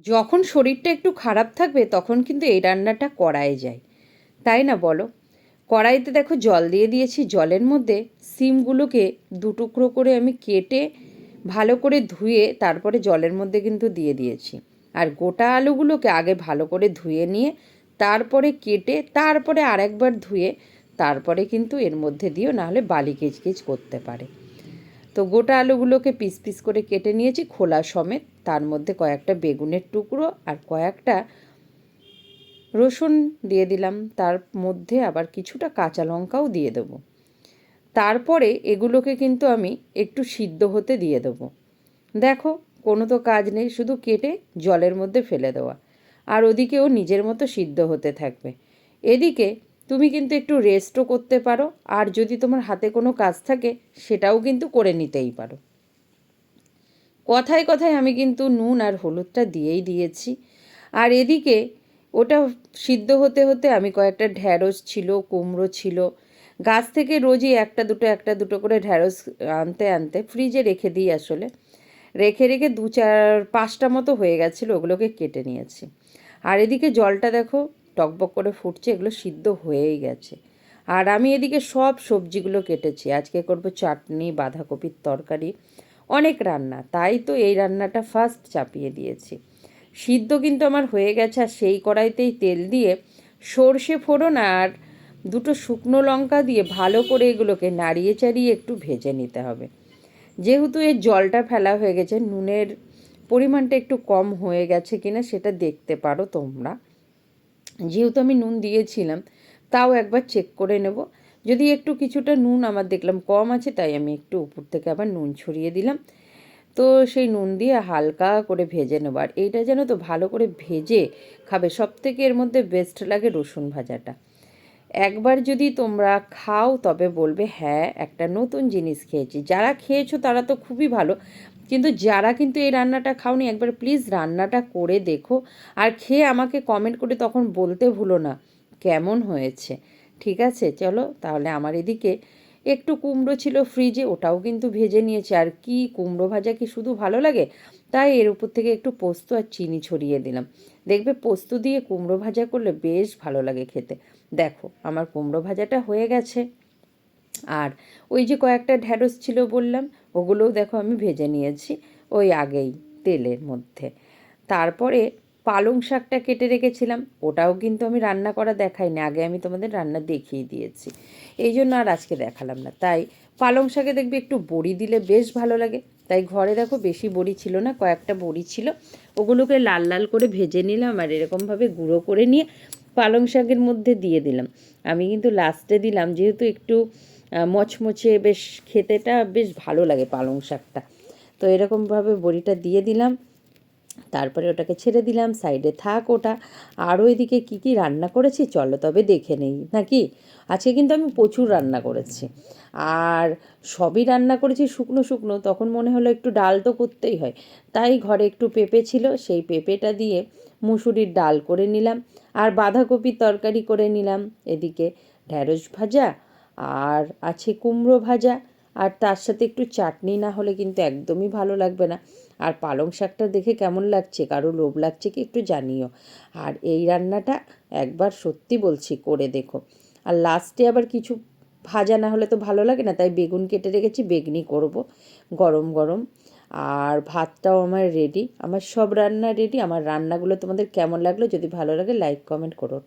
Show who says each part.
Speaker 1: যখন শরীরটা একটু খারাপ থাকবে তখন কিন্তু এই রান্নাটা করাই যায়, তাই না বলো? কড়াইতে দেখো জল দিয়ে দিয়েছি, জলের মধ্যে সিমগুলোকে দু টুকরো করে আমি কেটে ভালো করে ধুয়ে তারপরে জলের মধ্যে কিন্তু দিয়ে দিয়েছি। আর গোটা আলুগুলোকে আগে ভালো করে ধুয়ে নিয়ে তারপরে কেটে তারপরে আরেকবার ধুয়ে তারপরে কিন্তু এর মধ্যে দিও, নাহলে বালি কিচকিচ করতে পারে। তো গোটা আলুগুলোকে পিস পিস করে কেটে নিয়েছি খোলা সমেত, তার মধ্যে কয়েকটা বেগুনের টুকরো আর কয়েকটা রসুন দিয়ে দিলাম, তার মধ্যে আবার কিছুটা কাঁচা লঙ্কাও দিয়ে দেবো। তারপরে এগুলোকে কিন্তু আমি একটু সিদ্ধ হতে দিয়ে দেবো। দেখো, কোনো তো কাজ নেই, শুধু কেটে জলের মধ্যে ফেলে দেওয়া, আর ওদিকেও নিজের মতো সিদ্ধ হতে থাকবে। এদিকে তুমি কিন্তু একটু রেস্টও করতে পারো, আর যদি তোমার হাতে কোনো কাজ থাকে সেটাও কিন্তু করে নিতেই পারো। কথায় কথায় আমি কিন্তু নুন আর হলুদটা দিয়েই দিয়েছি। আর এদিকে ওটা সিদ্ধ হতে হতে আমি কয়েকটা ঢ্যাঁড়স ছিল, কুমড়ো ছিল, গাছ থেকে রোজই একটা দুটো করে ঢ্যাঁড়স আনতে আনতে ফ্রিজে রেখে দিই আসলে। রেখে রেখে 4-5টা মতো হয়ে গেছিলো, ওগুলোকে কেটে নিয়েছি। আর এদিকে জলটা দেখো টকবক করে ফুটছে, এগুলো সিদ্ধ হয়েই গেছে। আর আমি এদিকে সব সবজিগুলো কেটেছি, আজকে করব চাটনি, বাঁধাকপির তরকারি, অনেক রান্না, তাই তো এই রান্নাটা ফার্স্ট চাপিয়ে দিয়েছি। সিদ্ধ কিন্তু আমার হয়ে গেছে, আর সেই কড়াইতেই তেল দিয়ে সর্ষে ফোড়ন আর দুটো শুকনো লঙ্কা দিয়ে ভালো করে এগুলোকে নাড়িয়ে চাড়িয়ে একটু ভেজে নিতে হবে। যেহেতু এর জলটা ফেলা হয়ে গেছে, নুনের পরিমাণটা একটু কম হয়ে গেছে কিনা সেটা দেখতে পারো তোমরা। যেহেতু আমি নুন দিয়েছিলাম, তাও একবার চেক করে নেব। যদি একটু কিছুটা নুন আমার দেখলাম কম আছে, তাই আমি একটু উপর থেকে আবার নুন ছড়িয়ে দিলাম। তো সেই নুন দিয়ে হালকা করে ভেজে নেব। আর এইটা যেন তো ভালো করে ভেজে খাবে। সবথেকে এর মধ্যে বেস্ট লাগে রসুন ভাজাটা। একবার যদি তোমরা খাও তবে বলবে হ্যাঁ, একটা নতুন জিনিস খেয়েছি। যারা খেয়েছো তারা তো খুবই ভালো, কিন্তু যারা কিন্তু এই রান্নাটা খাওনি, একবার প্লিজ রান্নাটা করে দেখো। আর খেয়ে আমাকে কমেন্ট করে তখন বলতে ভুলো না কেমন হয়েছে। ঠিক আছে, চলো তাহলে। আমার এদিকে একটু কুমড়ো ছিল ফ্রিজে, ওটাও কিন্তু ভেজে নিয়েছে। আর কি কুমড়ো ভাজা কি শুধু ভালো লাগে, তাই এর উপর থেকে একটু পোস্ত আর চিনি ছড়িয়ে দিলাম। দেখবে পোস্ত দিয়ে কুমড়ো ভাজা করলে বেশ ভালো লাগে খেতে। দেখো আমার কুমড়ো ভাজাটা হয়ে গেছে। আর ওই যে কয়েকটা ঢ্যাঁড়স ছিল বললাম, ওগুলোও দেখো আমি ভেজে নিয়েছি ওই আগেই তেলের মধ্যে। তারপরে পালং শাকটা কেটে রেখেছিলাম, ওটাও কিন্তু আমি রান্না করা দেখাইনি, আগে আমি তোমাদের রান্না দেখিয়ে দিয়েছি, এই জন্য আর আজকে দেখালাম না। তাই পালং শাকে দেখবে একটু বড়ি দিলে বেশ ভালো লাগে। তাই ঘরে দেখো বেশি বড়ি ছিল না, কয়েকটা বড়ি ছিল, ওগুলোকে লাল লাল করে ভেজে নিলাম আর এরকমভাবে গুঁড়ো করে নিয়ে পালং শাকের মধ্যে দিয়ে দিলাম। আমি কিন্তু লাস্টে দিলাম, যেহেতু একটু মচমচে বেশ খেতেটা বেশ ভালো লাগে পালং শাকটা। তো এরকমভাবে বড়িটা দিয়ে দিলাম, তারপরে ওটাকে ছেড়ে দিলাম, সাইডে থাক ওটা। আরও এদিকে কী কী রান্না করেছি চলো তবে দেখে নেই নাকি। আজকে কিন্তু আমি প্রচুর রান্না করেছি, আর সবই রান্না করেছি শুকনো শুকনো, তখন মনে হলো একটু ডাল তো করতেই হয়। তাই ঘরে একটু পেঁপে ছিল, সেই পেঁপেটা দিয়ে মুসুরির ডাল করে নিলাম, আর বাঁধাকপির তরকারি করে নিলাম। এদিকে ঢ্যাঁড়স ভাজা, আর আছে কুমড়ো ভাজা, আর তার সাথে একটু চাটনি না হলে কিন্তু একদমই ভালো লাগবে না। আর পালং শাকটা দেখে কেমন লাগছে, কারো লোভ লাগছে কি একটু জানিও। আর এই রান্নাটা একবার সত্যি বলছি করে দেখো। আর লাস্টে আবার কিছু ভাজা না হলে তো ভালো লাগে না, তাই বেগুন কেটে রেখেছি, বেগনি করব গরম গরম। আর ভাতটাও আমার রেডি, আমার সব রান্না রেডি। আমার রান্নাগুলো তোমাদের কেমন লাগলো, যদি ভালো লাগে লাইক কমেন্ট করো।